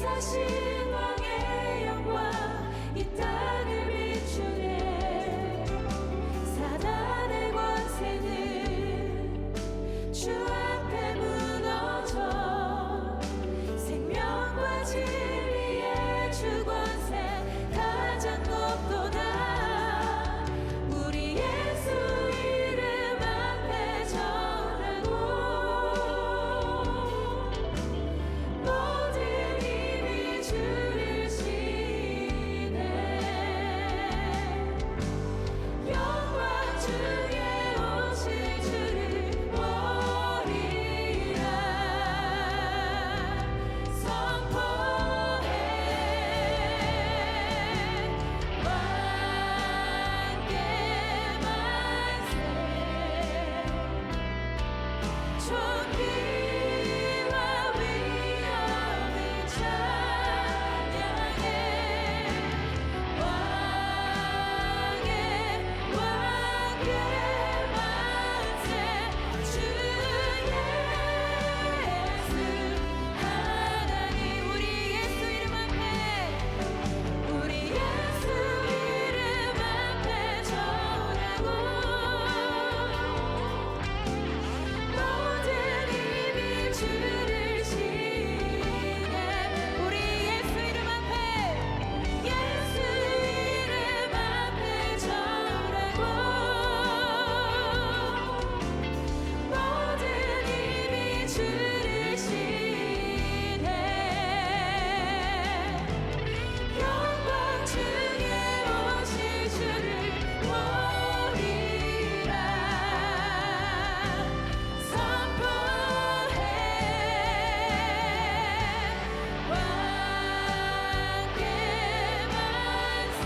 사신 왕의 영광 이 땅을 비추네. 사단의 권세는 주 앞에 무너져. 생명과 진리의 주 권세 가장 높도다. 우리 예수 이름 앞에 전하고 모든 힘이 주를 시네. 영광 중에 오실 주를 보리라. 선포해 왕께 만세. 존귀와 위엄을 찬양해. 왕께 만세. 주 예수 하나님. 우리 예수 이름 앞에 전하고 모든 힘이 주를 시네. 우리 예수 이름 앞에 전하고 모든 힘이 주를 시네. 영광 중에 오실 주를 보리라. 선포해 왕께 만세.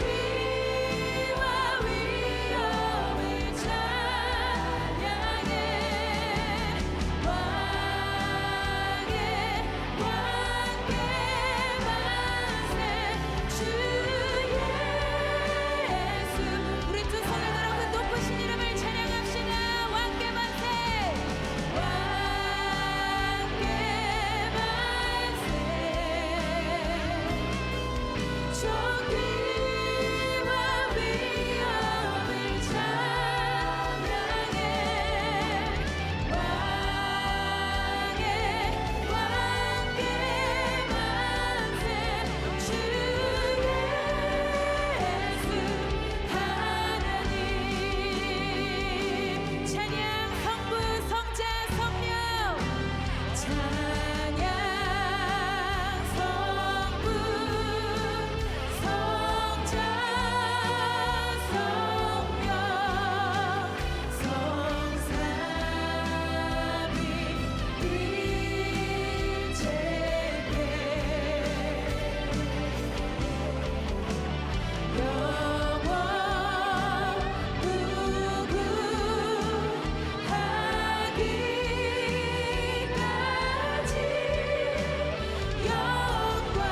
존귀와 위엄을 찬양해. 왕께 만세. 주 예수. 우리 두 손을 들어 그 높으신 이름을 찬양합시다. 왕께 만세. 왕께 만세. 존귀와 위엄을 찬양해. 왕께 만세. 주 예수 하나님. 찬양 성부 성자 성령. 찬양 성부 성자 성령 성삼위 일체계 영원 무궁하기까지 영광을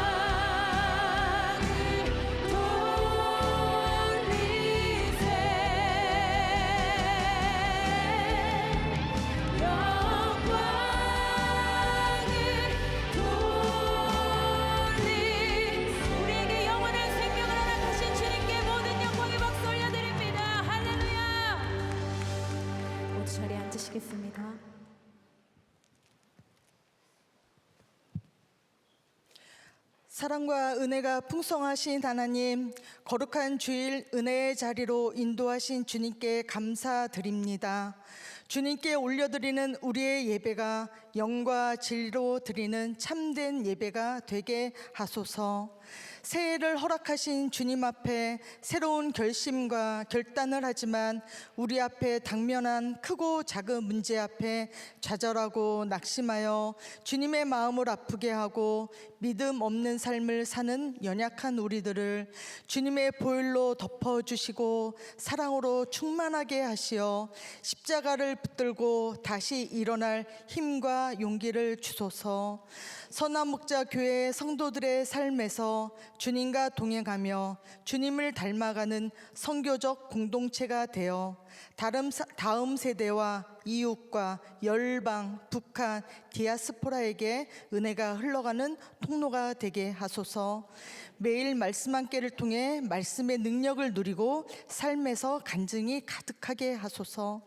돌리세. 우리에게 영원한 생명을 허락하신 주님께 모든 영광의 박수 올려드립니다. 할렐루야. 모두 자리에 앉으시겠습니다. 사랑과 은혜가 풍성하신 하나님, 거룩한 주일 은혜의 자리로 인도하신 주님께 감사드립니다. 주님께 올려드리는 우리의 예배가 영과 진리로 드리는 참된 예배가 되게 하소서. 새해를 허락하신 주님 앞에 새로운 결심과 결단을 하지만 우리 앞에 당면한 크고 작은 문제 앞에 좌절하고 낙심하여 주님의 마음을 아프게 하고 믿음 없는 삶을 사는 연약한 우리들을 주님의 보혈로 덮어주시고 사랑으로 충만하게 하시어 십자가를 붙들고 다시 일어날 힘과 용기를 주소서. 선한 목자 교회 성도들의 삶에서 주셔서 주님과 동행하며 주님을 닮아가는 선교적 공동체가 되어 다음 세대와 이웃과 열방, 북한, 디아스포라에게 은혜가 흘러가는 통로가 되게 하소서. 매일 말씀 함께를 통해 말씀의 능력을 누리고 삶에서 간증이 가득하게 하소서.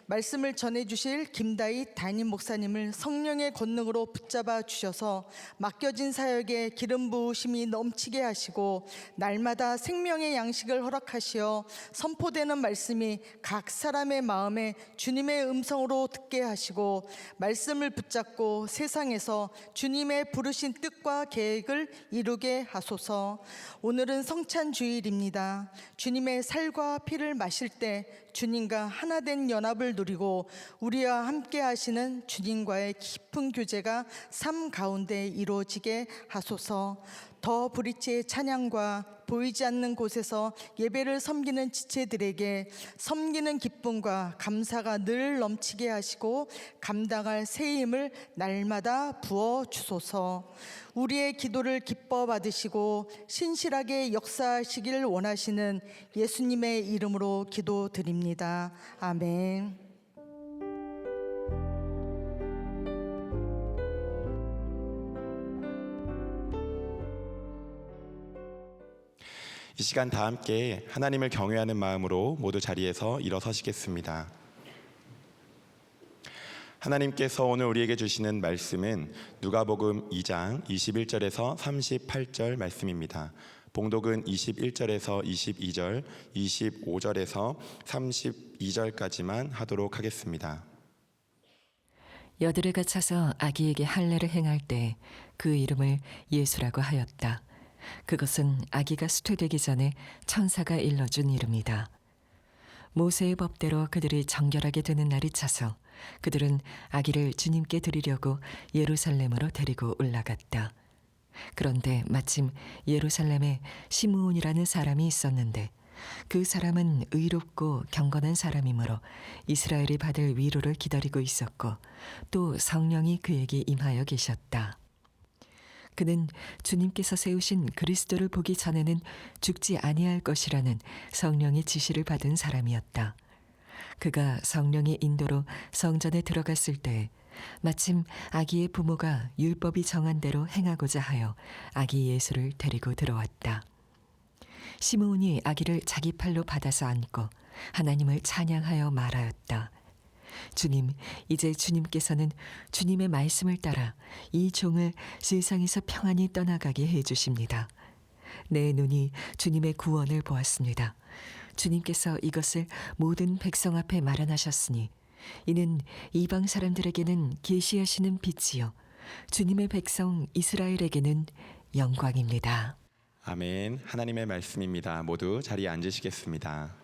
말씀을 전해주실 김다희 담임 목사님을 성령의 권능으로 붙잡아 주셔서 맡겨진 사역에 기름 부으심이 넘치게 하시고 날마다 생명의 양식을 허락하시어 선포되는 말씀이 각 사람의 마음에 주님의 음성으로 듣게 하시고 말씀을 붙잡고 세상에서 주님의 부르신 뜻과 계획을 이루게 하소서. 오늘은 성찬 주일입니다. 주님의 살과 피를 마실 때 주님과 하나 된 연합을 누리고 우리와 함께 하시는 주님과의 깊은 교제가 삶 가운데 이루어지게 하소서. 더 브릿지의 찬양과 보이지 않는 곳에서 예배를 섬기는 지체들에게 섬기는 기쁨과 감사가 늘 넘치게 하시고 감당할 새 힘을 날마다 부어 주소서. 우리의 기도를 기뻐 받으시고 신실하게 역사하시길 원하시는 예수님의 이름으로 기도드립니다. 아멘. 이 시간 다 함께 하나님을 경외하는 마음으로 모두 자리에서 일어서시겠습니다. 하나님께서 오늘 우리에게 주시는 말씀은 누가복음 2장 21절에서 38절 말씀입니다. 봉독은 21절에서 22절, 25절에서 32절까지만 하도록 하겠습니다. 여드레가 차서 아기에게 할례를 행할 때 그 이름을 예수라고 하였다. 그것은 아기가 수태되기 전에 천사가 일러준 이름이다. 모세의 법대로 그들이 정결하게 되는 날이 차서 그들은 아기를 주님께 드리려고 예루살렘으로 데리고 올라갔다. 그런데 마침 예루살렘에 시므온이라는 사람이 있었는데 그 사람은 의롭고 경건한 사람이므로 이스라엘이 받을 위로를 기다리고 있었고 또 성령이 그에게 임하여 계셨다. 그는 주님께서 세우신 그리스도를 보기 전에는 죽지 아니할 것이라는 성령의 지시를 받은 사람이었다. 그가 성령의 인도로 성전에 들어갔을 때 마침 아기의 부모가 율법이 정한 대로 행하고자 하여 아기 예수를 데리고 들어왔다. 시므온이 아기를 자기 팔로 받아서 안고 하나님을 찬양하여 말하였다. 주님, 이제 주님께서는 주님의 말씀을 따라 이 종을 세상에서 평안히 떠나가게 해주십니다. 내 눈이 주님의 구원을 보았습니다. 주님께서 이것을 모든 백성 앞에 마련하셨으니 이는 이방 사람들에게는 계시하시는 빛이요 주님의 백성 이스라엘에게는 영광입니다. 아멘. 하나님의 말씀입니다. 모두 자리에 앉으시겠습니다.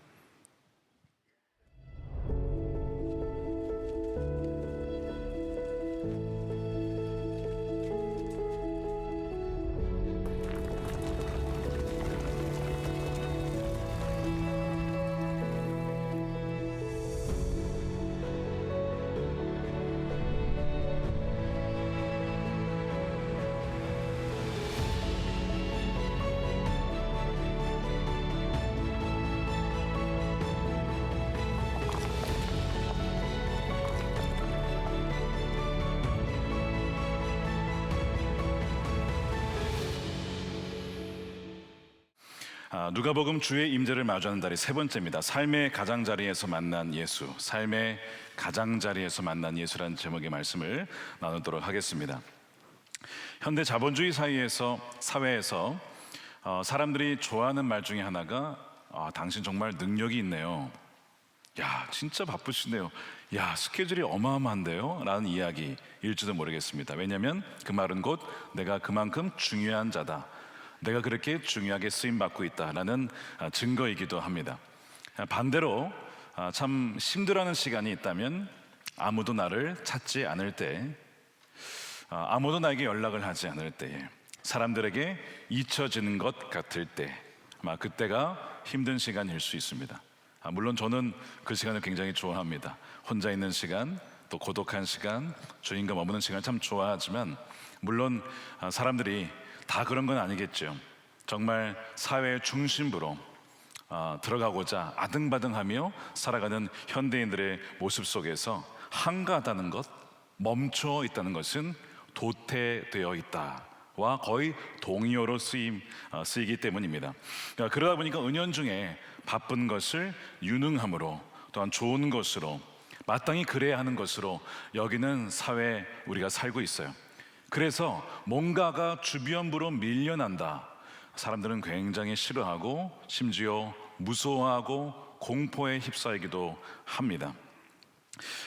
누가복음 주의 임재를 마주하는 달이 세 번째입니다. 삶의 가장자리에서 만난 예수, 삶의 가장자리에서 만난 예수라는 제목의 말씀을 나누도록 하겠습니다. 현대 자본주의 사회에서 사람들이 좋아하는 말 중에 하나가 당신 정말 능력이 있네요. 야, 진짜 바쁘시네요. 야, 스케줄이 어마어마한데요? 라는 이야기일지도 모르겠습니다. 왜냐하면 그 말은 곧 내가 그만큼 중요한 자다, 내가 그렇게 중요하게 쓰임받고 있다라는 증거이기도 합니다. 반대로 참 힘들어하는 시간이 있다면 아무도 나를 찾지 않을 때, 아무도 나에게 연락을 하지 않을 때, 사람들에게 잊혀지는 것 같을 때, 아마 그때가 힘든 시간일 수 있습니다. 물론 저는 그 시간을 굉장히 좋아합니다. 혼자 있는 시간, 또 고독한 시간, 주님과 머무는 시간 참 좋아하지만 물론 사람들이 다 그런 건 아니겠죠. 정말 사회의 중심부로 들어가고자 아등바등하며 살아가는 현대인들의 모습 속에서 한가하다는 것, 멈춰 있다는 것은 도태되어 있다와 거의 동의어로 쓰이기 때문입니다. 그러다 보니까 은연중에 바쁜 것을 유능함으로, 또한 좋은 것으로, 마땅히 그래야 하는 것으로 여기는 사회에 우리가 살고 있어요. 그래서 뭔가가 주변부로 밀려난다, 사람들은 굉장히 싫어하고 심지어 무서워하고 공포에 휩싸이기도 합니다.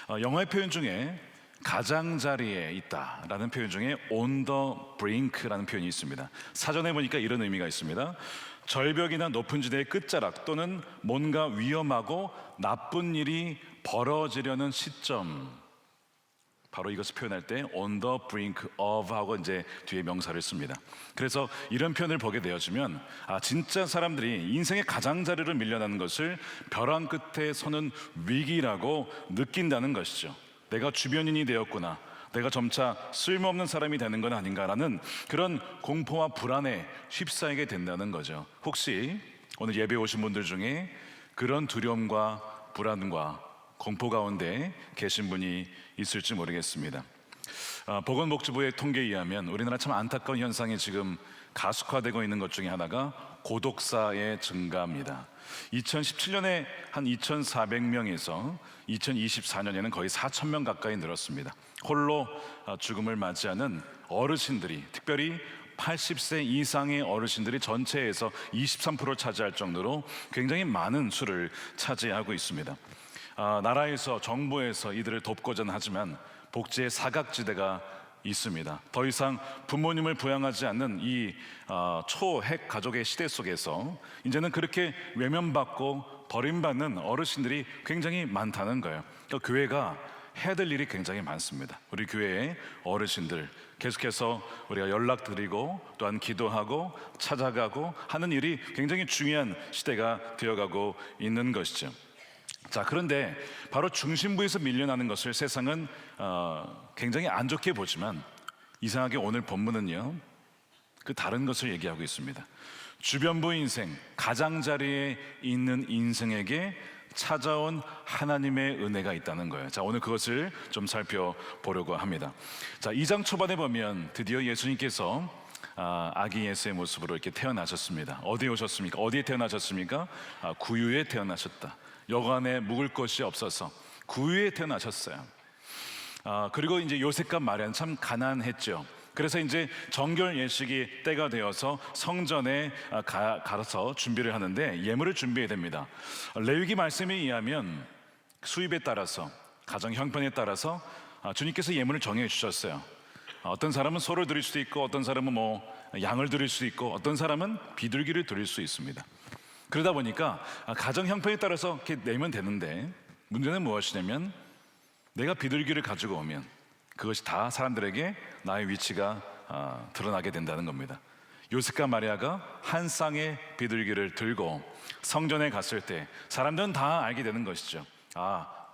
영어의 표현 중에 가장자리에 있다라는 표현 중에 on the brink라는 표현이 있습니다. 사전에 보니까 이런 의미가 있습니다. 절벽이나 높은 지대의 끝자락 또는 뭔가 위험하고 나쁜 일이 벌어지려는 시점, 바로 이것을 표현할 때 on the brink of 하고 이제 뒤에 명사를 씁니다. 그래서 이런 표현을 보게 되어지면 진짜 사람들이 인생의 가장자리를 밀려나는 것을 벼랑 끝에 서는 위기라고 느낀다는 것이죠. 내가 주변인이 되었구나, 내가 점차 쓸모없는 사람이 되는 건 아닌가라는 그런 공포와 불안에 휩싸이게 된다는 거죠. 혹시 오늘 예배 오신 분들 중에 그런 두려움과 불안과 공포 가운데 계신 분이 있을지 모르겠습니다. 보건복지부의 통계에 의하면 우리나라 참 안타까운 현상이 지금 가속화되고 있는 것 중에 하나가 고독사의 증가입니다. 2017년에 한 2,400명에서 2024년에는 거의 4,000명 가까이 늘었습니다. 홀로 죽음을 맞이하는 어르신들이, 특별히 80세 이상의 어르신들이 전체에서 23%를 차지할 정도로 굉장히 많은 수를 차지하고 있습니다. 나라에서, 정부에서 이들을 돕고자 하지만 복지의 사각지대가 있습니다. 더 이상 부모님을 부양하지 않는 이 초핵 가족의 시대 속에서 이제는 그렇게 외면받고 버림받는 어르신들이 굉장히 많다는 거예요. 그러니까 교회가 해야 될 일이 굉장히 많습니다. 우리 교회의 어르신들 계속해서 우리가 연락드리고 또한 기도하고 찾아가고 하는 일이 굉장히 중요한 시대가 되어가고 있는 것이죠. 자, 그런데 바로 중심부에서 밀려나는 것을 세상은 굉장히 안 좋게 보지만 이상하게 오늘 본문은요, 그 다른 것을 얘기하고 있습니다. 주변부 인생, 가장자리에 있는 인생에게 찾아온 하나님의 은혜가 있다는 거예요. 자, 오늘 그것을 좀 살펴보려고 합니다. 자, 2장 초반에 보면 드디어 예수님께서 아기 예수의 모습으로 이렇게 태어나셨습니다. 어디에 오셨습니까? 어디에 태어나셨습니까? 구유에 태어나셨다. 여간에 묵을 곳이 없어서 구유에 태어나셨어요. 그리고 이제 요셉과 마리아는 참 가난했죠. 그래서 이제 정결 예식이 때가 되어서 성전에 가서 준비를 하는데 예물을 준비해야 됩니다. 레위기 말씀에 의하면 수입에 따라서, 가정 형편에 따라서 주님께서 예물을 정해 주셨어요. 어떤 사람은 소를 드릴 수도 있고, 어떤 사람은 양을 드릴 수도 있고, 어떤 사람은 비둘기를 드릴 수 있습니다. 그러다 보니까 가정 형편에 따라서 이렇게 내면 되는데, 문제는 무엇이냐면 내가 비둘기를 가지고 오면 그것이 다 사람들에게 나의 위치가 드러나게 된다는 겁니다. 요셉과 마리아가 한 쌍의 비둘기를 들고 성전에 갔을 때 사람들은 다 알게 되는 것이죠.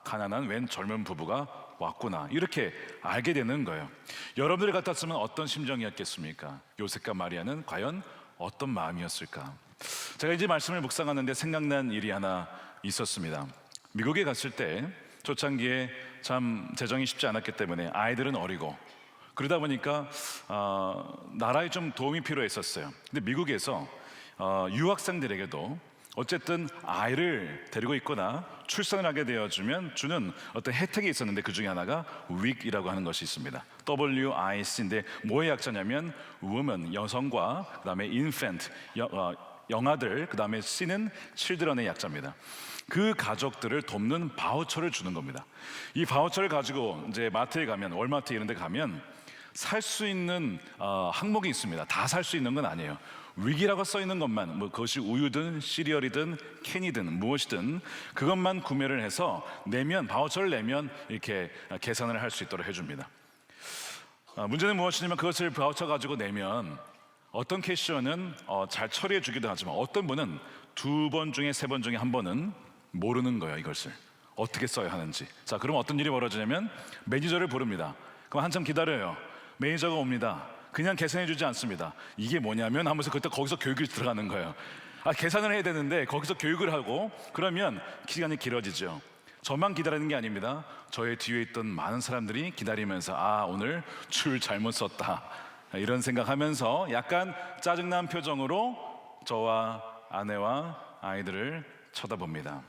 가난한 웬 젊은 부부가 왔구나, 이렇게 알게 되는 거예요. 여러분들 같았으면 어떤 심정이었겠습니까? 요셉과 마리아는 과연 어떤 마음이었을까? 제가 이제 말씀을 묵상하는데 생각난 일이 하나 있었습니다. 미국에 갔을 때 초창기에 참 재정이 쉽지 않았기 때문에 아이들은 어리고, 그러다 보니까 나라에 좀 도움이 필요했었어요. 근데 미국에서 유학생들에게도 어쨌든 아이를 데리고 있거나 출산을 하게 되어주면 주는 어떤 혜택이 있었는데, 그 중에 하나가 WIC이라고 하는 것이 있습니다. WIC인데 뭐의 약자냐면 woman, 여성과 그 다음에 infant, 영아들, 그 다음에 C는 children의 약자입니다. 그 가족들을 돕는 바우처를 주는 겁니다. 이 바우처를 가지고 이제 마트에 가면, 월마트 이런 데 가면 살 수 있는 항목이 있습니다. 다 살 수 있는 건 아니에요. 위기라고 써 있는 것만, 그것이 우유든 시리얼이든 캔이든 무엇이든 그것만 구매를 해서 내면, 바우처를 내면 이렇게 계산을 할 수 있도록 해줍니다. 문제는 무엇이냐면 그것을 바우처 가지고 내면 어떤 캐셔는 잘 처리해 주기도 하지만 어떤 분은 2번 중에 3번 중에 1번은 모르는 거예요. 이것을 어떻게 써야 하는지. 자, 그럼 어떤 일이 벌어지냐면 매니저를 부릅니다. 그럼 한참 기다려요. 매니저가 옵니다. 그냥 계산해 주지 않습니다. 이게 뭐냐면 하면서 그때 거기서 교육이 들어가는 거예요. 계산을 해야 되는데 거기서 교육을 하고 그러면 시간이 길어지죠. 저만 기다리는 게 아닙니다. 저의 뒤에 있던 많은 사람들이 기다리면서 오늘 줄 잘못 썼다 이런 생각하면서 약간 짜증난 표정으로 저와 아내와 아이들을 쳐다봅니다.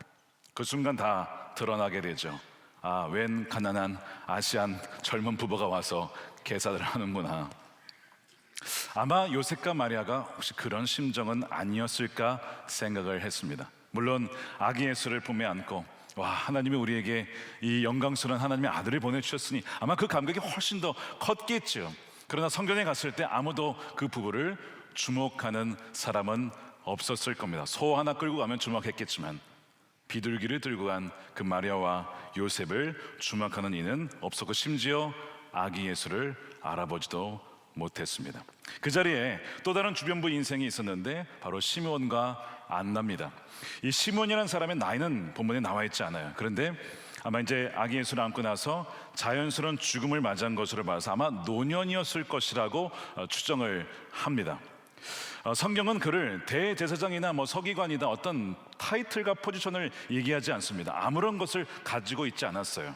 그 순간 다 드러나게 되죠. 웬 가난한 아시안 젊은 부부가 와서 계산을 하는구나. 아마 요셉과 마리아가 혹시 그런 심정은 아니었을까 생각을 했습니다. 물론 아기 예수를 품에 안고 하나님이 우리에게 이 영광스러운 하나님의 아들을 보내주셨으니 아마 그 감격이 훨씬 더 컸겠죠. 그러나 성전에 갔을 때 아무도 그 부부를 주목하는 사람은 없었을 겁니다. 소 하나 끌고 가면 주목했겠지만 비둘기를 들고 간 그 마리아와 요셉을 주목하는 이는 없었고 심지어 아기 예수를 알아보지도 못했습니다. 그 자리에 또 다른 주변부 인생이 있었는데 바로 시므온과 안나입니다. 이 시므온이라는 사람의 나이는 본문에 나와 있지 않아요. 그런데 아마 이제 아기 예수를 안고 나서 자연스러운 죽음을 맞이한 것으로 봐서 아마 노년이었을 것이라고 추정을 합니다. 성경은 그를 대제사장이나 서기관이다 어떤 타이틀과 포지션을 얘기하지 않습니다. 아무런 것을 가지고 있지 않았어요.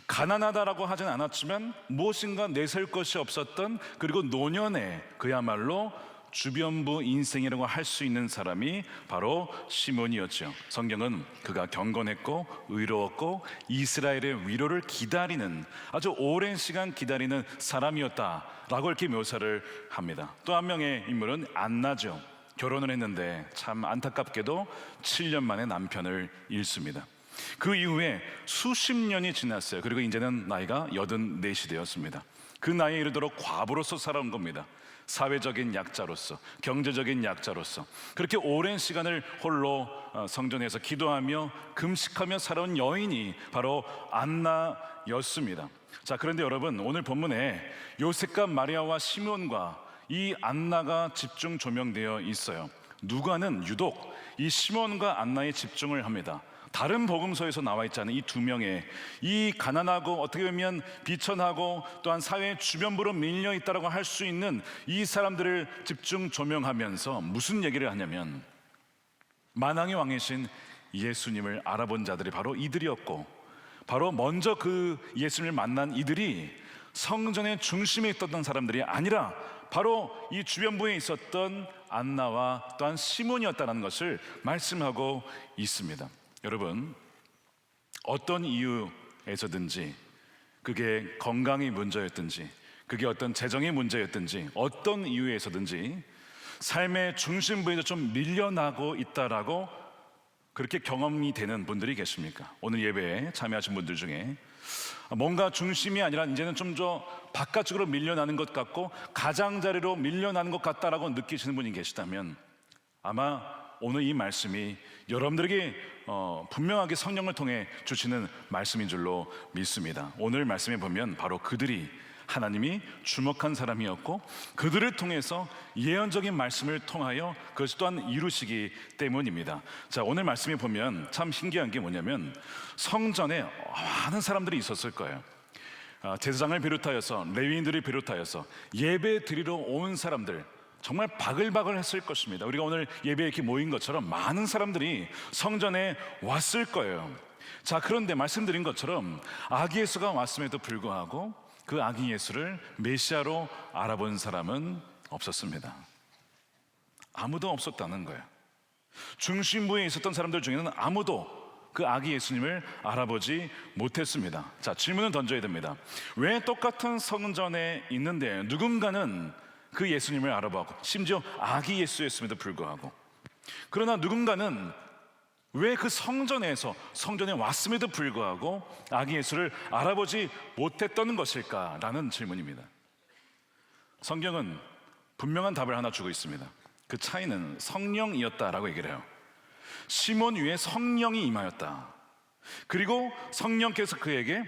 가난하다라고 하진 않았지만 무엇인가 내세울 것이 없었던, 그리고 노년에 그야말로 주변부 인생이라고 할 수 있는 사람이 바로 시몬이었죠. 성경은 그가 경건했고 의로웠고 이스라엘의 위로를 기다리는, 아주 오랜 시간 기다리는 사람이었다라고 이렇게 묘사를 합니다. 또 한 명의 인물은 안나죠. 결혼을 했는데 참 안타깝게도 7년 만에 남편을 잃습니다. 그 이후에 수십 년이 지났어요. 그리고 이제는 나이가 84이 되었습니다. 그 나이에 이르도록 과부로서 살아온 겁니다. 사회적인 약자로서, 경제적인 약자로서 그렇게 오랜 시간을 홀로 성전에서 기도하며 금식하며 살아온 여인이 바로 안나였습니다. 자, 그런데 여러분, 오늘 본문에 요셉과 마리아와 시몬과 이 안나가 집중 조명되어 있어요. 누가는 유독 이 시몬과 안나에 집중을 합니다. 다른 복음서에서 나와 있지 않은 이 두 명의, 이 가난하고 어떻게 보면 비천하고 또한 사회의 주변부로 밀려 있다고 할 수 있는 이 사람들을 집중 조명하면서 무슨 얘기를 하냐면, 만왕의 왕이신 예수님을 알아본 자들이 바로 이들이었고, 바로 먼저 그 예수님을 만난 이들이 성전의 중심에 있었던 사람들이 아니라 바로 이 주변부에 있었던 안나와 또한 시몬이었다는 것을 말씀하고 있습니다. 여러분, 어떤 이유에서든지, 그게 건강이 문제였든지, 그게 어떤 재정의 문제였든지, 어떤 이유에서든지 삶의 중심부에서 좀 밀려나고 있다라고 그렇게 경험이 되는 분들이 계십니까? 오늘 예배에 참여하신 분들 중에 뭔가 중심이 아니라 이제는 좀 더 바깥쪽으로 밀려나는 것 같고 가장자리로 밀려나는 것 같다라고 느끼시는 분이 계시다면 아마 오늘 이 말씀이 여러분들에게 분명하게 성령을 통해 주시는 말씀인 줄로 믿습니다. 오늘 말씀에 보면 바로 그들이 하나님이 주목한 사람이었고, 그들을 통해서 예언적인 말씀을 통하여 그것이 또한 이루시기 때문입니다. 자, 오늘 말씀에 보면 참 신기한 게 뭐냐면 성전에 많은 사람들이 있었을 거예요. 제사장을 비롯하여서, 레위인들을 비롯하여서 예배 드리러 온 사람들, 정말 바글바글 했을 것입니다. 우리가 오늘 예배에 이렇게 모인 것처럼 많은 사람들이 성전에 왔을 거예요. 자, 그런데 말씀드린 것처럼 아기 예수가 왔음에도 불구하고 그 아기 예수를 메시아로 알아본 사람은 없었습니다. 아무도 없었다는 거예요. 중심부에 있었던 사람들 중에는 아무도 그 아기 예수님을 알아보지 못했습니다. 자, 질문을 던져야 됩니다. 왜 똑같은 성전에 있는데 누군가는 그 예수님을 알아보고, 심지어 아기 예수였음에도 불구하고, 그러나 누군가는 왜 그 성전에 왔음에도 불구하고 아기 예수를 알아보지 못했던 것일까라는 질문입니다. 성경은 분명한 답을 하나 주고 있습니다. 그 차이는 성령이었다라고 얘기를 해요. 시몬 위에 성령이 임하였다. 그리고 성령께서 그에게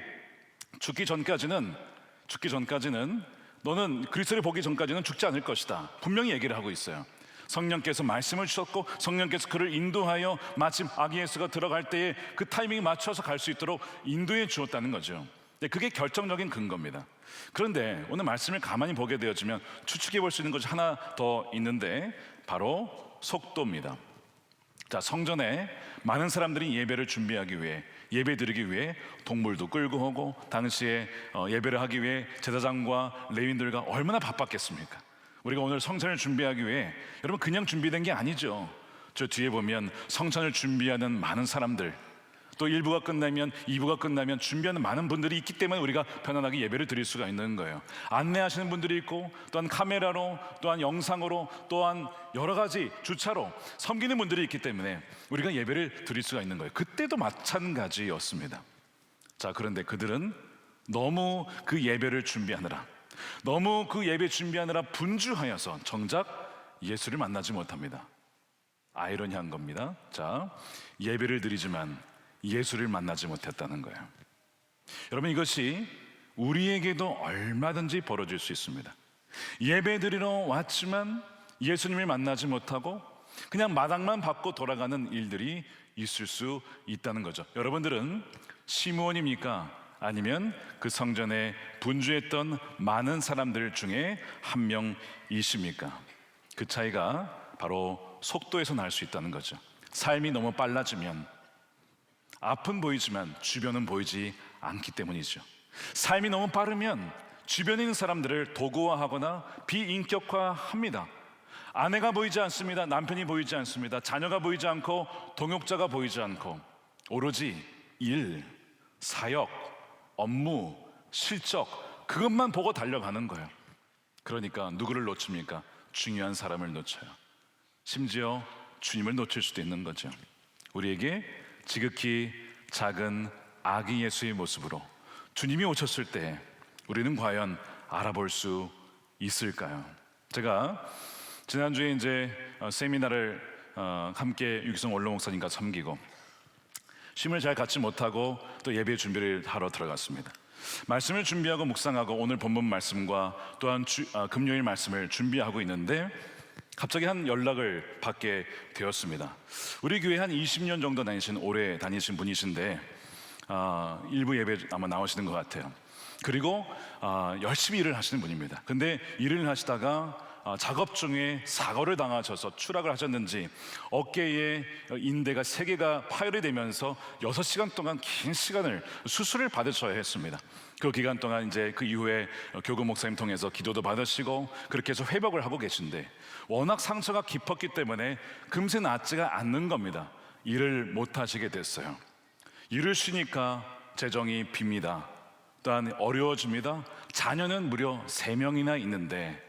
죽기 전까지는 너는 그리스도를 보기 전까지는 죽지 않을 것이다, 분명히 얘기를 하고 있어요. 성령께서 말씀을 주셨고 성령께서 그를 인도하여 마침 아기 예수가 들어갈 때에 그 타이밍에 맞춰서 갈 수 있도록 인도해 주었다는 거죠. 그게 결정적인 근거입니다. 그런데 오늘 말씀을 가만히 보게 되어지면 추측해 볼 수 있는 것이 하나 더 있는데 바로 속도입니다. 자, 성전에 많은 사람들이 예배를 준비하기 위해, 예배 드리기 위해 동물도 끌고 오고, 당시에 예배를 하기 위해 제사장과 레위인들과 얼마나 바빴겠습니까? 우리가 오늘 성전을 준비하기 위해, 여러분 그냥 준비된 게 아니죠. 저 뒤에 보면 성전을 준비하는 많은 사람들, 또 1부가 끝나면 2부가 끝나면 준비하는 많은 분들이 있기 때문에 우리가 편안하게 예배를 드릴 수가 있는 거예요. 안내하시는 분들이 있고, 또한 카메라로, 또한 영상으로, 또한 여러 가지 주차로 섬기는 분들이 있기 때문에 우리가 예배를 드릴 수가 있는 거예요. 그때도 마찬가지였습니다. 자, 그런데 그들은 너무 그 예배를 준비하느라, 너무 그 예배 준비하느라 분주하여서 정작 예수를 만나지 못합니다. 아이러니한 겁니다. 자, 예배를 드리지만 예수를 만나지 못했다는 거예요. 여러분, 이것이 우리에게도 얼마든지 벌어질 수 있습니다. 예배 드리러 왔지만 예수님을 만나지 못하고 그냥 마당만 받고 돌아가는 일들이 있을 수 있다는 거죠. 여러분들은 시므온입니까? 아니면 그 성전에 분주했던 많은 사람들 중에 한 명이십니까? 그 차이가 바로 속도에서 날 수 있다는 거죠. 삶이 너무 빨라지면 앞은 보이지만 주변은 보이지 않기 때문이죠. 삶이 너무 빠르면 주변에 있는 사람들을 도구화하거나 비인격화합니다. 아내가 보이지 않습니다. 남편이 보이지 않습니다. 자녀가 보이지 않고 동역자가 보이지 않고 오로지 일, 사역, 업무, 실적, 그것만 보고 달려가는 거예요. 그러니까 누구를 놓칩니까? 중요한 사람을 놓쳐요. 심지어 주님을 놓칠 수도 있는 거죠. 우리에게 지극히 작은 아기 예수의 모습으로 주님이 오셨을 때 우리는 과연 알아볼 수 있을까요? 제가 지난주에 이제 세미나를 함께 유기성 원로 목사님과 섬기고 쉼을 잘 갖지 못하고 또 예배 준비를 하러 들어갔습니다. 말씀을 준비하고 묵상하고 오늘 본문 말씀과 또한 금요일 말씀을 준비하고 있는데 갑자기 한 연락을 받게 되었습니다. 우리 교회 한 20년 정도 오래 다니신 분이신데 일부 예배 아마 나오시는 것 같아요. 그리고 열심히 일을 하시는 분입니다. 근데 일을 하시다가 작업 중에 사고를 당하셔서 추락을 하셨는지 어깨에 인대가 3개가 파열이 되면서 6시간 동안 긴 시간을 수술을 받으셔야 했습니다. 그 기간 동안 이제 그 이후에 교구 목사님 통해서 기도도 받으시고 그렇게 해서 회복을 하고 계신데 워낙 상처가 깊었기 때문에 금세 낫지가 않는 겁니다. 일을 못 하시게 됐어요. 일을 쉬니까 재정이 빕니다. 또한 어려워집니다. 자녀는 무려 3명이나 있는데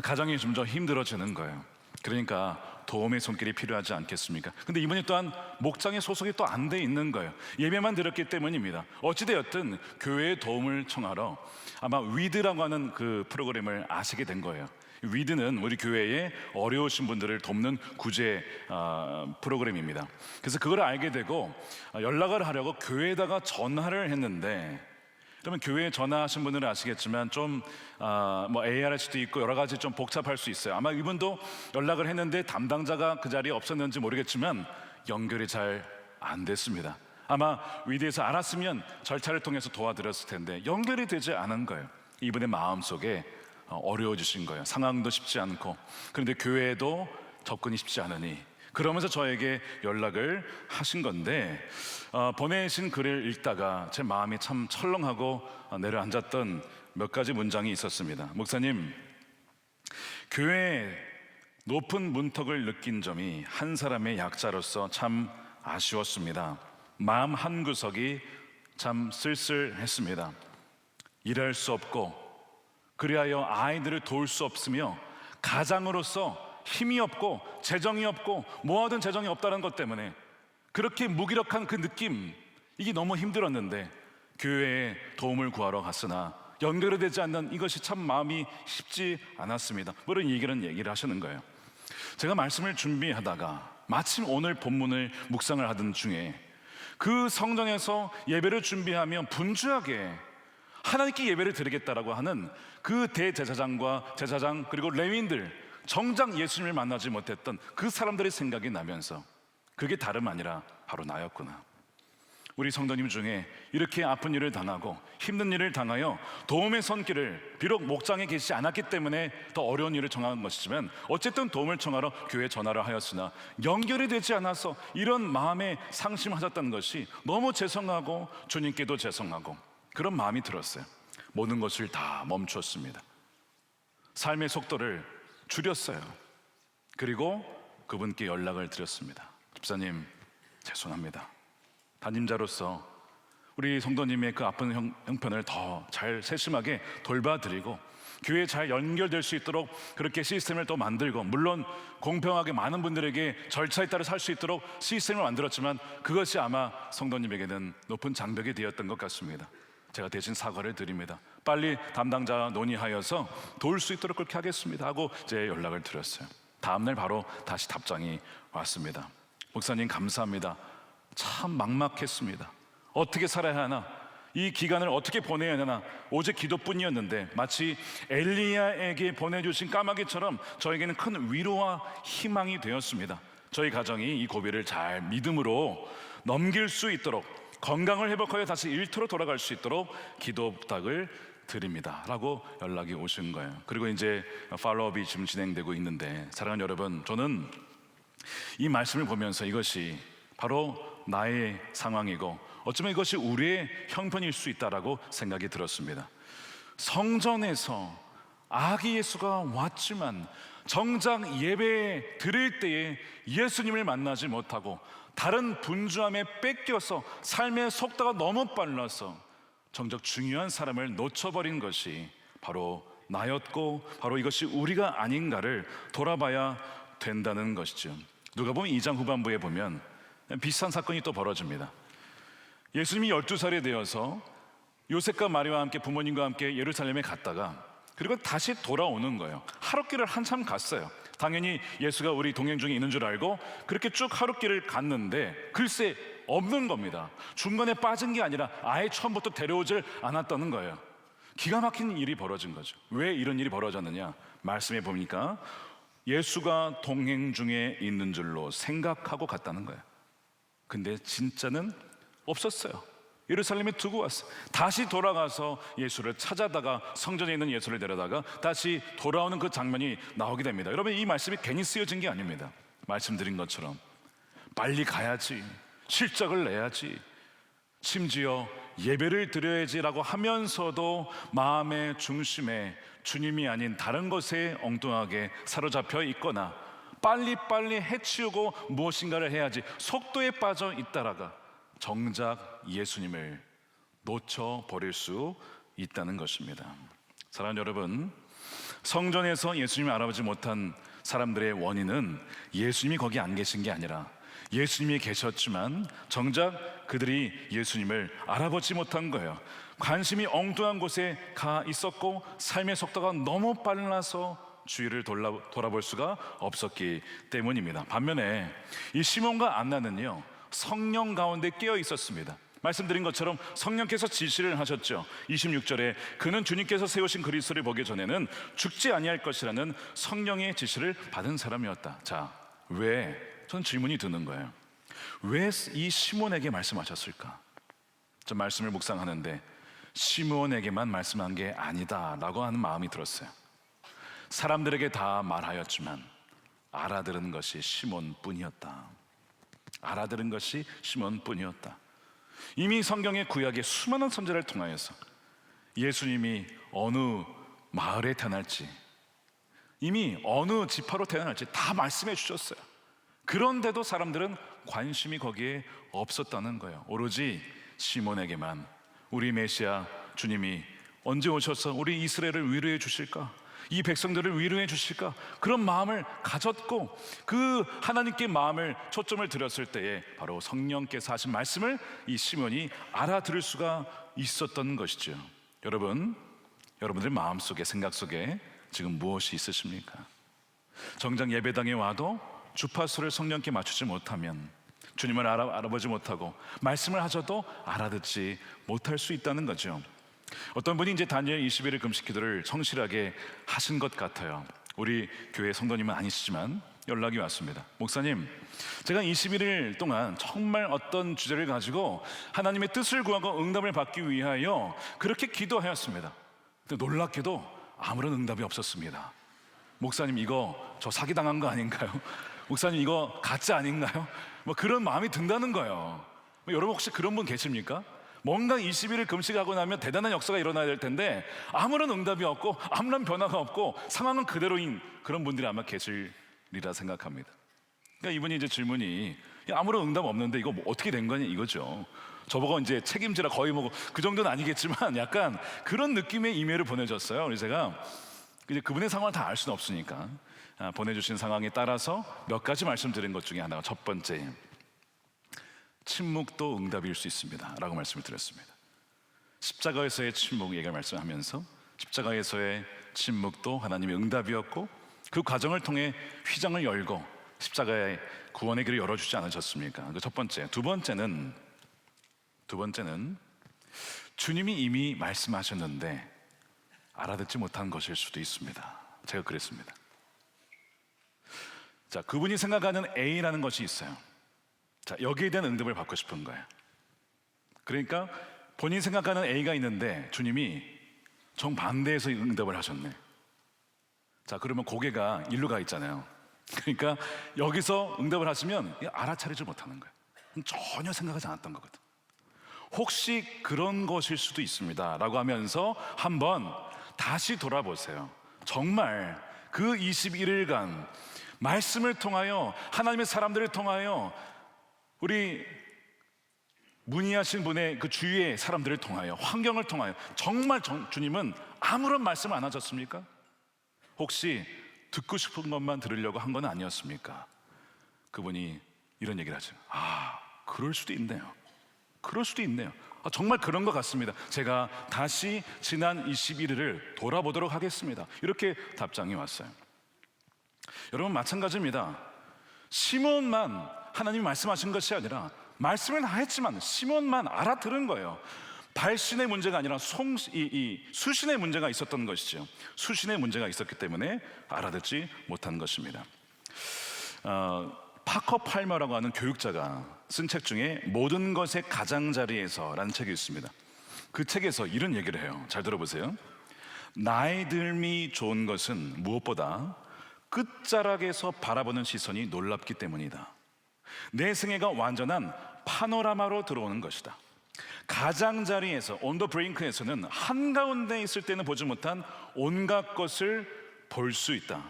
가정이 좀 더 힘들어지는 거예요. 그러니까 도움의 손길이 필요하지 않겠습니까? 근데 이분이 또한 목장에 소속이 또 안 돼 있는 거예요. 예배만 드렸기 때문입니다. 어찌되었든 교회의 도움을 청하러 아마 위드라고 하는 그 프로그램을 아시게 된 거예요. 위드는 우리 교회에 어려우신 분들을 돕는 구제 프로그램입니다. 그래서 그걸 알게 되고 연락을 하려고 교회에다가 전화를 했는데, 그러면 교회에 전화하신 분들은 아시겠지만 좀 뭐 AR할 수도 있고 여러 가지 좀 복잡할 수 있어요. 아마 이분도 연락을 했는데 담당자가 그 자리에 없었는지 모르겠지만 연결이 잘 안 됐습니다. 아마 위대에서 알았으면 절차를 통해서 도와드렸을 텐데 연결이 되지 않은 거예요. 이분의 마음속에 어려워지신 거예요. 상황도 쉽지 않고, 그런데 교회에도 접근이 쉽지 않으니 그러면서 저에게 연락을 하신 건데 보내신 글을 읽다가 제 마음이 참 철렁하고 내려앉았던 몇 가지 문장이 있었습니다. 목사님, 교회에 높은 문턱을 느낀 점이 한 사람의 약자로서 참 아쉬웠습니다. 마음 한구석이 참 쓸쓸했습니다. 일할 수 없고 그리하여 아이들을 도울 수 없으며 가장으로서 힘이 없고 재정이 없고 모아둔 재정이 없다는 것 때문에 그렇게 무기력한 그 느낌, 이게 너무 힘들었는데 교회에 도움을 구하러 갔으나 연결이 되지 않는 이것이 참 마음이 쉽지 않았습니다. 그런 얘기를 하시는 거예요. 제가 말씀을 준비하다가 마침 오늘 본문을 묵상을 하던 중에 그 성전에서 예배를 준비하면 분주하게 하나님께 예배를 드리겠다라고 하는 그 대제사장과 제사장 그리고 레위인들, 정작 예수님을 만나지 못했던 그 사람들의 생각이 나면서 그게 다름 아니라 바로 나였구나. 우리 성도님 중에 이렇게 아픈 일을 당하고 힘든 일을 당하여 도움의 손길을, 비록 목장에 계시지 않았기 때문에 더 어려운 일을 청한 것이지만 어쨌든 도움을 청하러 교회에 전화를 하였으나 연결이 되지 않아서 이런 마음에 상심하셨다는 것이 너무 죄송하고 주님께도 죄송하고 그런 마음이 들었어요. 모든 것을 다 멈추었습니다. 삶의 속도를 줄였어요. 그리고 그분께 연락을 드렸습니다. 집사님, 죄송합니다. 담임자로서 우리 성도님의 그 아픈 형편을 더 잘 세심하게 돌봐드리고 교회에 잘 연결될 수 있도록 그렇게 시스템을 또 만들고, 물론 공평하게 많은 분들에게 절차에 따라 살 수 있도록 시스템을 만들었지만 그것이 아마 성도님에게는 높은 장벽이 되었던 것 같습니다. 제가 대신 사과를 드립니다. 빨리 담당자와 논의하여서 도울 수 있도록 그렇게 하겠습니다 하고 이제 연락을 드렸어요. 다음날 바로 다시 답장이 왔습니다. 목사님 감사합니다. 참 막막했습니다. 어떻게 살아야 하나, 이 기간을 어떻게 보내야 하나, 오직 기도뿐이었는데 마치 엘리야에게 보내주신 까마귀처럼 저에게는 큰 위로와 희망이 되었습니다. 저희 가정이 이 고비를 잘 믿음으로 넘길 수 있도록, 건강을 회복하여 다시 일터로 돌아갈 수 있도록 기도 부탁을 드립니다 라고 연락이 오신 거예요. 그리고 이제 팔로업이 지금 진행되고 있는데, 사랑하는 여러분, 저는 이 말씀을 보면서 이것이 바로 나의 상황이고 어쩌면 이것이 우리의 형편일 수 있다라고 생각이 들었습니다. 성전에서 아기 예수가 왔지만 정작 예배 드릴 때에 예수님을 만나지 못하고 다른 분주함에 뺏겨서 삶의 속도가 너무 빨라서 정작 중요한 사람을 놓쳐버린 것이 바로 나였고, 바로 이것이 우리가 아닌가를 돌아봐야 된다는 것이죠. 누가복음 2장 후반부에 보면 비슷한 사건이 또 벌어집니다. 예수님이 12살이 되어서 요셉과 마리아와 함께 부모님과 함께 예루살렘에 갔다가 그리고 다시 돌아오는 거예요. 하룻길을 한참 갔어요. 당연히 예수가 우리 동행 중에 있는 줄 알고 그렇게 쭉 하룻길을 갔는데 글쎄 없는 겁니다. 중간에 빠진 게 아니라 아예 처음부터 데려오질 않았다는 거예요. 기가 막힌 일이 벌어진 거죠. 왜 이런 일이 벌어졌느냐, 말씀해 보니까 예수가 동행 중에 있는 줄로 생각하고 갔다는 거예요. 근데 진짜는 없었어요. 예루살렘에 두고 왔어요. 다시 돌아가서 예수를 찾아다가 성전에 있는 예수를 데려다가 다시 돌아오는 그 장면이 나오게 됩니다. 여러분, 이 말씀이 괜히 쓰여진 게 아닙니다. 말씀드린 것처럼 빨리 가야지, 실적을 내야지, 심지어 예배를 드려야지라고 하면서도 마음의 중심에 주님이 아닌 다른 것에 엉뚱하게 사로잡혀 있거나 빨리빨리 해치우고 무엇인가를 해야지 속도에 빠져 있다라가 정작 예수님을 놓쳐버릴 수 있다는 것입니다. 사랑하는 여러분, 성전에서 예수님을 알아보지 못한 사람들의 원인은 예수님이 거기 안 계신 게 아니라 예수님이 계셨지만 정작 그들이 예수님을 알아보지 못한 거예요. 관심이 엉뚱한 곳에 가 있었고 삶의 속도가 너무 빨라서 주위를 돌아볼 수가 없었기 때문입니다. 반면에 이 시몬과 안나는요, 성령 가운데 깨어 있었습니다. 말씀드린 것처럼 성령께서 지시를 하셨죠. 26절에 그는 주님께서 세우신 그리스도를 보기 전에는 죽지 아니할 것이라는 성령의 지시를 받은 사람이었다. 자, 왜? 전 질문이 드는 거예요. 왜 이 시몬에게 말씀하셨을까? 저 말씀을 묵상하는데 시몬에게만 말씀한 게 아니다라고 하는 마음이 들었어요. 사람들에게 다 말하였지만 알아들은 것이 시몬뿐이었다. 알아들은 것이 시몬뿐이었다. 이미 성경의 구약의 수많은 선지자를 통하여서 예수님이 어느 마을에 태어날지, 이미 어느 지파로 태어날지 다 말씀해 주셨어요. 그런데도 사람들은 관심이 거기에 없었다는 거예요. 오로지 시몬에게만 우리 메시아 주님이 언제 오셔서 우리 이스라엘을 위로해 주실까, 이 백성들을 위로해 주실까, 그런 마음을 가졌고 그 하나님께 마음을 초점을 드렸을 때에 바로 성령께서 하신 말씀을 이 시몬이 알아들을 수가 있었던 것이죠. 여러분들 마음속에, 생각 속에 지금 무엇이 있으십니까? 정작 예배당에 와도 주파수를 성령께 맞추지 못하면 주님을 알아보지 못하고 말씀을 하셔도 알아듣지 못할 수 있다는 거죠. 어떤 분이 이제 다니엘 20일의 금식 기도를 성실하게 하신 것 같아요. 우리 교회 성도님은 아니시지만 연락이 왔습니다. 목사님, 제가 21일 동안 정말 어떤 주제를 가지고 하나님의 뜻을 구하고 응답을 받기 위하여 그렇게 기도하였습니다. 근데 놀랍게도 아무런 응답이 없었습니다. 목사님, 이거 저 사기당한 거 아닌가요? 목사님, 이거 가짜 아닌가요? 뭐 그런 마음이 든다는 거예요. 여러분 혹시 그런 분 계십니까? 뭔가 20일을 금식하고 나면 대단한 역사가 일어나야 될 텐데 아무런 응답이 없고 아무런 변화가 없고 상황은 그대로인 그런 분들이 아마 계시리라 생각합니다. 그러니까 이분이 이제 질문이 아무런 응답 없는데 이거 뭐 어떻게 된 거냐 이거죠. 저보고 이제 책임지라 거의 뭐 그 정도는 아니겠지만 약간 그런 느낌의 이메일을 보내줬어요. 그래서 제가 이제 그분의 상황을 다 알 수는 없으니까 보내주신 상황에 따라서 몇 가지 말씀드린 것 중에 하나가 첫 번째, 침묵도 응답일 수 있습니다 라고 말씀을 드렸습니다. 십자가에서의 침묵 얘기를 말씀하면서 십자가에서의 침묵도 하나님의 응답이었고 그 과정을 통해 휘장을 열고 십자가의 구원의 길을 열어주지 않으셨습니까? 그 첫 번째. 두 번째는 주님이 이미 말씀하셨는데 알아듣지 못한 것일 수도 있습니다. 제가 그랬습니다. 자, 그분이 생각하는 A라는 것이 있어요. 자, 여기에 대한 응답을 받고 싶은 거예요. 그러니까 본인이 생각하는 A가 있는데 주님이 정반대에서 응답을 하셨네. 자, 그러면 고개가 일로 가 있잖아요. 그러니까 여기서 응답을 하시면 알아차리지 못하는 거예요. 전혀 생각하지 않았던 거거든. 혹시 그런 것일 수도 있습니다 라고 하면서 한번 다시 돌아보세요. 정말 그 21일간 말씀을 통하여 하나님의 사람들을 통하여 우리 문의하신 분의 그 주위의 사람들을 통하여 환경을 통하여 정말 주님은 아무런 말씀 안 하셨습니까? 혹시 듣고 싶은 것만 들으려고 한 건 아니었습니까? 그분이 이런 얘기를 하죠. 그럴 수도 있네요. 그럴 수도 있네요. 정말 그런 것 같습니다. 제가 다시 지난 21일을 돌아보도록 하겠습니다. 이렇게 답장이 왔어요. 여러분 마찬가지입니다. 시몬만 하나님이 말씀하신 것이 아니라 말씀을 다 했지만 시몬만 알아들은 거예요. 발신의 문제가 아니라 수신의 문제가 있었던 것이죠. 수신의 문제가 있었기 때문에 알아듣지 못한 것입니다. 파커 팔머라고 하는 교육자가 쓴 책 중에 모든 것의 가장자리에서라는 책이 있습니다. 그 책에서 이런 얘기를 해요. 잘 들어보세요. 나의 삶이 좋은 것은 무엇보다 끝자락에서 바라보는 시선이 놀랍기 때문이다. 내 생애가 완전한 파노라마로 들어오는 것이다. 가장자리에서 on the brink에서는 한가운데 있을 때는 보지 못한 온갖 것을 볼 수 있다.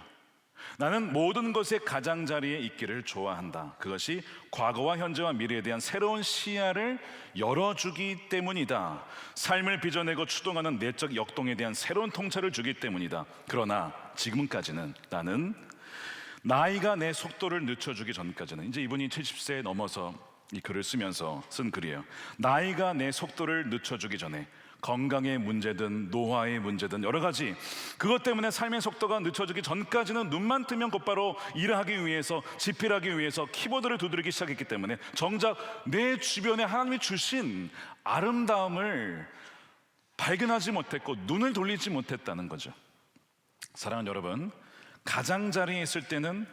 나는 모든 것의 가장자리에 있기를 좋아한다. 그것이 과거와 현재와 미래에 대한 새로운 시야를 열어주기 때문이다. 삶을 빚어내고 추동하는 내적 역동에 대한 새로운 통찰을 주기 때문이다. 그러나 지금까지는 나는 나이가 내 속도를 늦춰주기 전까지는, 이제 이분이 70세에 넘어서 이 글을 쓰면서 쓴 글이에요. 나이가 내 속도를 늦춰주기 전에 건강의 문제든 노화의 문제든 여러 가지 그것 때문에 삶의 속도가 늦춰지기 전까지는 눈만 뜨면 곧바로 일하기 위해서 집필하기 위해서 키보드를 두드리기 시작했기 때문에 정작 내 주변에 하나님이 주신 아름다움을 발견하지 못했고 눈을 돌리지 못했다는 거죠. 사랑하는 여러분, 가장자리에 있을 때는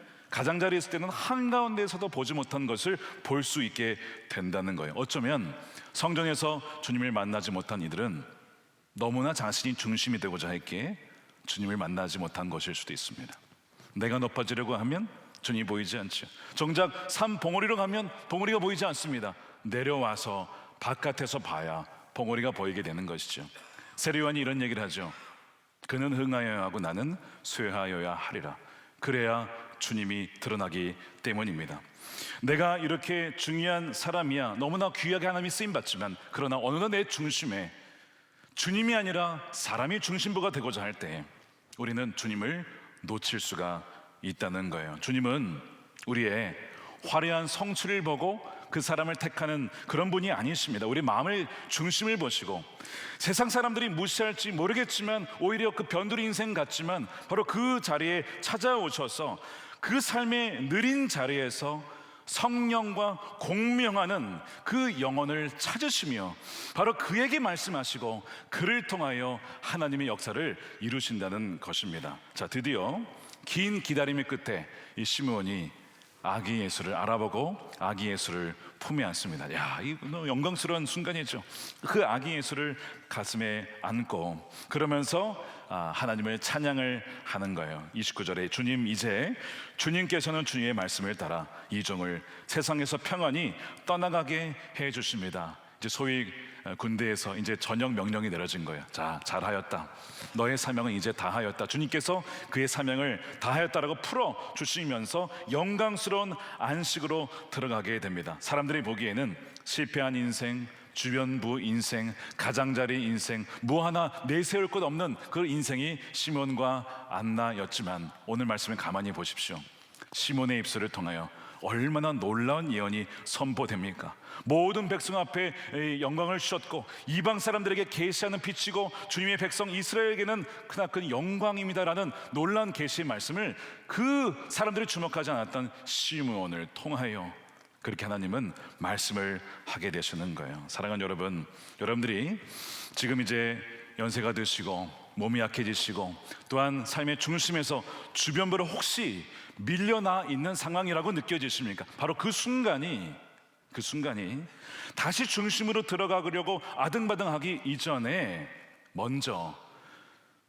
한가운데에서도 보지 못한 것을 볼 수 있게 된다는 거예요. 어쩌면 성전에서 주님을 만나지 못한 이들은 너무나 자신이 중심이 되고자 했기에 주님을 만나지 못한 것일 수도 있습니다. 내가 높아지려고 하면 주님이 보이지 않죠. 정작 산 봉우리로 가면 봉우리가 보이지 않습니다. 내려와서 바깥에서 봐야 봉우리가 보이게 되는 것이죠. 세례요한이 이런 얘기를 하죠. 그는 흥하여야 하고 나는 쇠하여야 하리라. 그래야 주님이 드러나기 때문입니다. 내가 이렇게 중요한 사람이야, 너무나 귀하게 하나님이 쓰임받지만 그러나 어느덧 내 중심에 주님이 아니라 사람이 중심부가 되고자 할 때 우리는 주님을 놓칠 수가 있다는 거예요. 주님은 우리의 화려한 성취를 보고 그 사람을 택하는 그런 분이 아니십니다. 우리 마음을 중심을 보시고 세상 사람들이 무시할지 모르겠지만 오히려 그 변두리 인생 같지만 바로 그 자리에 찾아오셔서 그 삶의 느린 자리에서 성령과 공명하는 그 영혼을 찾으시며 바로 그에게 말씀하시고 그를 통하여 하나님의 역사를 이루신다는 것입니다. 자, 드디어 긴 기다림의 끝에 이 시므온이 아기 예수를 알아보고 아기 예수를 품에 안습니다. 야, 이 너무 영광스러운 순간이죠. 그 아기 예수를 가슴에 안고 그러면서 하나님을 찬양을 하는 거예요. 29절에 주님께서는 주님의 말씀을 따라 이 종을 세상에서 평안히 떠나가게 해 주십니다. 이제 소위 군대에서 이제 전역 명령이 내려진 거예요. 자, 잘하였다. 너의 사명은 이제 다하였다. 주님께서 그의 사명을 다하였다라고 풀어 주시면서 영광스러운 안식으로 들어가게 됩니다. 사람들이 보기에는 실패한 인생, 주변부 인생, 가장자리 인생, 뭐 하나 내세울 것 없는 그 인생이 시몬과 안나였지만 오늘 말씀을 가만히 보십시오. 시몬의 입술을 통하여 얼마나 놀라운 예언이 선포됩니까? 모든 백성 앞에 영광을 주셨고 이방 사람들에게 계시하는 빛이고 주님의 백성 이스라엘에게는 크나큰 영광입니다라는 놀라운 계시의 말씀을 그 사람들이 주목하지 않았던 시므온을 통하여 그렇게 하나님은 말씀을 하게 되시는 거예요. 사랑하는 여러분, 여러분들이 지금 이제 연세가 드시고 몸이 약해지시고 또한 삶의 중심에서 주변부로 혹시 밀려나 있는 상황이라고 느껴지십니까? 바로 그 순간이 다시 중심으로 들어가려고 아등바등하기 이전에 먼저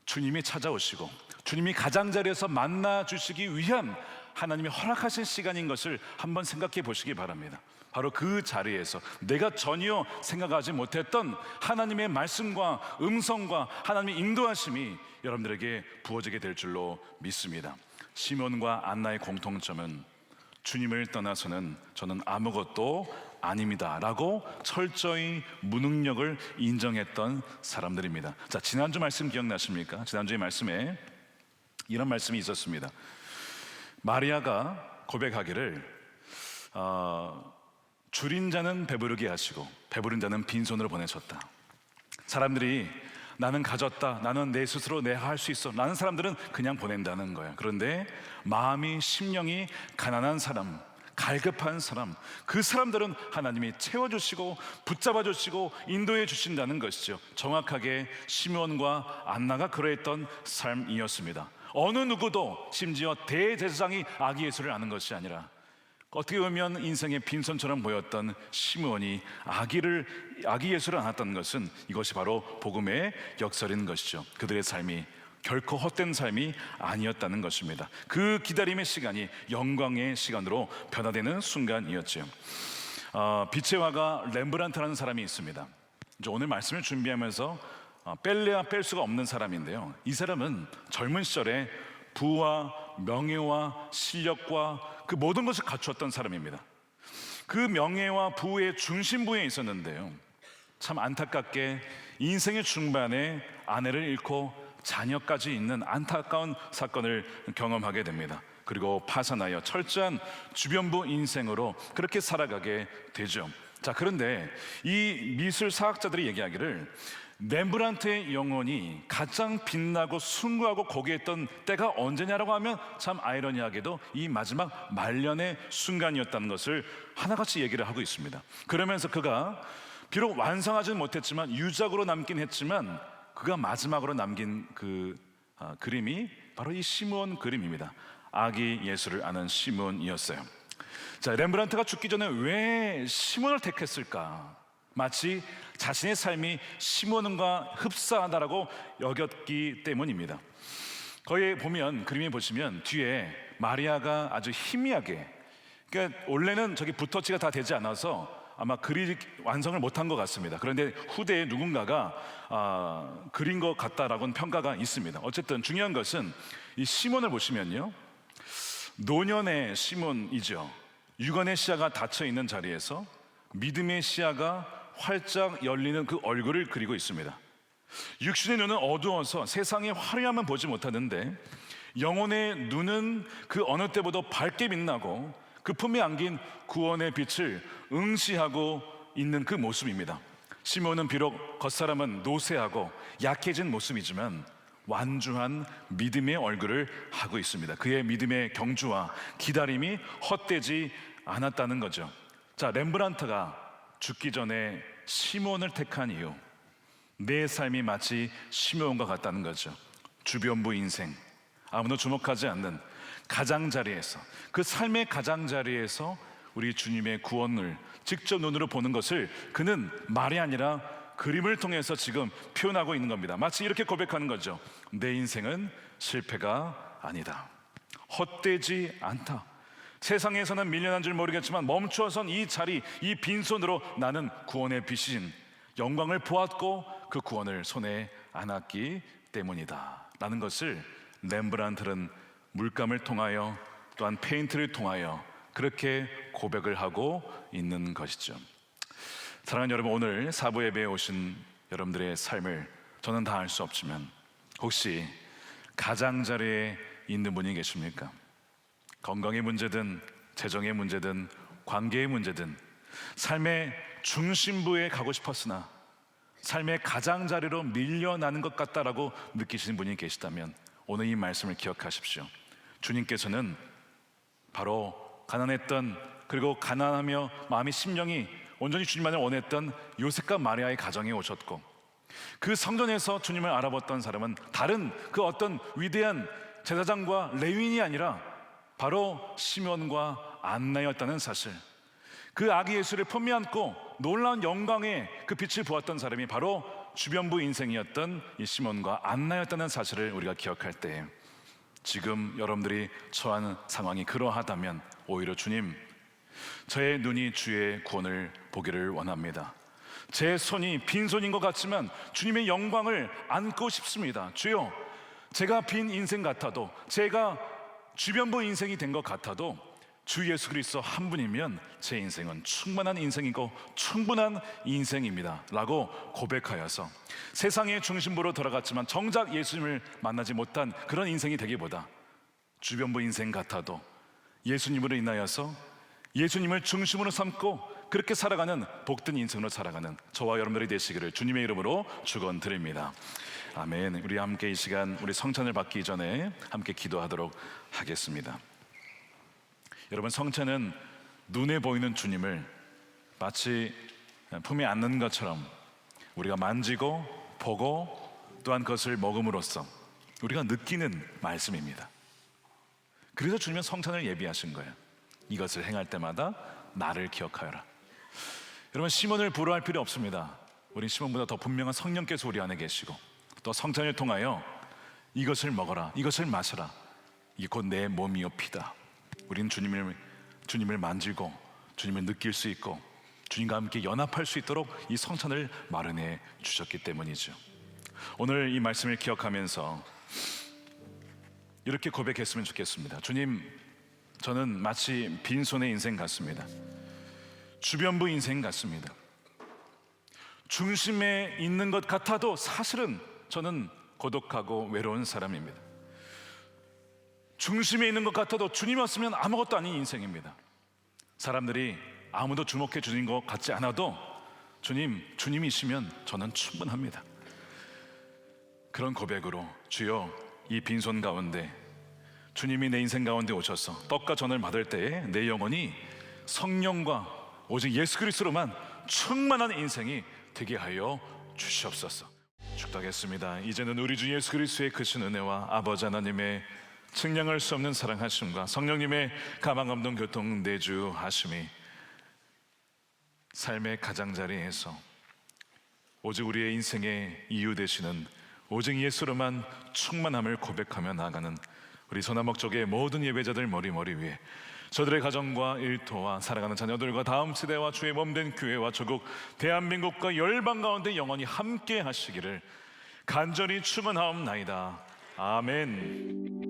주님이 찾아오시고 주님이 가장자리에서 만나 주시기 위한 하나님이 허락하신 시간인 것을 한번 생각해 보시기 바랍니다. 바로 그 자리에서 내가 전혀 생각하지 못했던 하나님의 말씀과 음성과 하나님의 인도하심이 여러분들에게 부어지게 될 줄로 믿습니다. 시몬과 안나의 공통점은 주님을 떠나서는 저는 아무것도 아닙니다 라고 철저히 무능력을 인정했던 사람들입니다. 자, 지난주 말씀 기억나십니까? 지난주의 말씀에 이런 말씀이 있었습니다. 마리아가 고백하기를 줄인 자는 배부르게 하시고 배부른 자는 빈손으로 보내셨다. 사람들이 나는 가졌다, 나는 내 스스로 내가 할 수 있어, 라는 사람들은 그냥 보낸다는 거야. 그런데 마음이 심령이 가난한 사람, 갈급한 사람, 그 사람들은 하나님이 채워주시고 붙잡아 주시고 인도해 주신다는 것이죠. 정확하게 시므온과 안나가 그러했던 삶이었습니다. 어느 누구도, 심지어 대제사장이 아기 예수를 아는 것이 아니라 어떻게 보면 인생의 빈손처럼 보였던 시므온이 아기 예수를 안았던 것은 이것이 바로 복음의 역설인 것이죠. 그들의 삶이 결코 헛된 삶이 아니었다는 것입니다. 그 기다림의 시간이 영광의 시간으로 변화되는 순간이었죠. 빛의 화가 렘브란트라는 사람이 있습니다. 이제 오늘 말씀을 준비하면서 뺄래야 뺄 수가 없는 사람인데요, 이 사람은 젊은 시절에 부와 명예와 실력과 그 모든 것을 갖추었던 사람입니다. 그 명예와 부의 중심부에 있었는데요, 참 안타깝게 인생의 중반에 아내를 잃고 자녀까지 있는 안타까운 사건을 경험하게 됩니다. 그리고 파산하여 철저한 주변부 인생으로 그렇게 살아가게 되죠. 자, 그런데 이 미술 사학자들이 얘기하기를 렘브란트의 영혼이 가장 빛나고 숭고하고 고귀했던 때가 언제냐라고 하면 참 아이러니하게도 이 마지막 말년의 순간이었다는 것을 하나같이 얘기를 하고 있습니다. 그러면서 그가 비록 완성하지는 못했지만 유작으로 남긴 했지만 그가 마지막으로 남긴 그 그림이 바로 이 시므온 그림입니다. 아기 예수를 아는 시므온이었어요. 자, 렘브란트가 죽기 전에 왜 시므온을 택했을까? 마치 자신의 삶이 시므온과 흡사하다라고 여겼기 때문입니다. 거기에 보면, 그림에 보시면 뒤에 마리아가 아주 희미하게, 그러니까 원래는 저기 붓터치가 다 되지 않아서 아마 완성을 못한 것 같습니다. 그런데 후대에 누군가가 그린 것 같다라고는 평가가 있습니다. 어쨌든 중요한 것은 이 시몬을 보시면요, 노년의 시몬이죠. 육안의 시야가 닫혀 있는 자리에서 믿음의 시야가 활짝 열리는 그 얼굴을 그리고 있습니다. 육신의 눈은 어두워서 세상의 화려함은 보지 못하는데 영혼의 눈은 그 어느 때보다 밝게 빛나고 그 품에 안긴 구원의 빛을 응시하고 있는 그 모습입니다. 시몬은 비록 겉사람은 노쇠하고 약해진 모습이지만 완주한 믿음의 얼굴을 하고 있습니다. 그의 믿음의 경주와 기다림이 헛되지 않았다는 거죠. 자, 렘브란트가 죽기 전에 시몬을 택한 이유, 내 삶이 마치 시므온과 같다는 거죠. 주변부 인생, 아무도 주목하지 않는 가장자리에서, 그 삶의 가장자리에서 우리 주님의 구원을 직접 눈으로 보는 것을 그는 말이 아니라 그림을 통해서 지금 표현하고 있는 겁니다. 마치 이렇게 고백하는 거죠. 내 인생은 실패가 아니다. 헛되지 않다. 세상에서는 밀려난 줄 모르겠지만 멈추어선 이 자리, 이 빈손으로 나는 구원의 빛인 영광을 보았고 그 구원을 손에 안았기 때문이다 라는 것을 렘브란트는 물감을 통하여 또한 페인트를 통하여 그렇게 고백을 하고 있는 것이죠. 사랑하는 여러분, 오늘 사부 예배에 오신 여러분들의 삶을 저는 다 알 수 없지만 혹시 가장자리에 있는 분이 계십니까? 건강의 문제든 재정의 문제든 관계의 문제든 삶의 중심부에 가고 싶었으나 삶의 가장자리로 밀려나는 것 같다라고 느끼시는 분이 계시다면 오늘 이 말씀을 기억하십시오. 주님께서는 바로 가난했던, 그리고 가난하며 마음이 심령이 온전히 주님만을 원했던 요셉과 마리아의 가정에 오셨고, 그 성전에서 주님을 알아봤던 사람은 다른 그 어떤 위대한 제사장과 레위인이 아니라 바로 시몬과 안나였다는 사실, 그 아기 예수를 품에 안고 놀라운 영광의 그 빛을 보았던 사람이 바로 주변부 인생이었던 이 시몬과 안나였다는 사실을 우리가 기억할 때, 지금 여러분들이 처한 상황이 그러하다면 오히려 주님, 저의 눈이 주의 구원을 보기를 원합니다. 제 손이 빈손인 것 같지만 주님의 영광을 안고 싶습니다. 주여, 제가 빈 인생 같아도, 제가 주변부 인생이 된 것 같아도 주 예수 그리스도 한 분이면 제 인생은 충만한 인생이고 충분한 인생입니다 라고 고백하여서 세상의 중심부로 돌아갔지만 정작 예수님을 만나지 못한 그런 인생이 되기보다 주변부 인생 같아도 예수님으로 인하여서 예수님을 중심으로 삼고 그렇게 살아가는 복된 인생으로 살아가는 저와 여러분들이 되시기를 주님의 이름으로 축원드립니다. 아멘. 우리 함께 이 시간 우리 성찬을 받기 전에 함께 기도하도록 하겠습니다. 여러분, 성찬은 눈에 보이는 주님을 마치 품에 안는 것처럼 우리가 만지고 보고 또한 그것을 먹음으로써 우리가 느끼는 말씀입니다. 그래서 주님은 성찬을 예비하신 거예요. 이것을 행할 때마다 나를 기억하여라. 여러분, 시몬을 부러워할 필요 없습니다. 우리 시몬보다 더 분명한 성령께서 우리 안에 계시고 또 성찬을 통하여 이것을 먹어라, 이것을 마셔라, 이 곧 내 몸이요 피다. 우리는 주님을 만지고 주님을 느낄 수 있고 주님과 함께 연합할 수 있도록 이 성찬을 마련해 주셨기 때문이죠. 오늘 이 말씀을 기억하면서 이렇게 고백했으면 좋겠습니다. 주님, 저는 마치 빈손의 인생 같습니다. 주변부 인생 같습니다. 중심에 있는 것 같아도 사실은 저는 고독하고 외로운 사람입니다. 중심에 있는 것 같아도 주님 없으면 아무것도 아닌 인생입니다. 사람들이 아무도 주목해 주는 것 같지 않아도 주님이시면 저는 충분합니다. 그런 고백으로 주여, 이 빈손 가운데 주님이 내 인생 가운데 오셔서 떡과 전을 받을 때에 내 영혼이 성령과 오직 예수 그리스도로만 충만한 인생이 되게 하여 주시옵소서. 축복하겠습니다. 이제는 우리 주 예수 그리스도의 크신 은혜와 아버지 하나님의 측량할 수 없는 사랑하심과 성령님의 가망 없는 교통 내주하심이 삶의 가장자리에서 오직 우리의 인생의 이유 되시는 오직 예수로만 충만함을 고백하며 나아가는 우리 소나목족의 모든 예배자들 머리 위에 저들의 가정과 일터와 살아가는 자녀들과 다음 세대와 주의 몸된 교회와 조국 대한민국과 열방 가운데 영원히 함께 하시기를 간절히 축원하옵나이다. 아멘.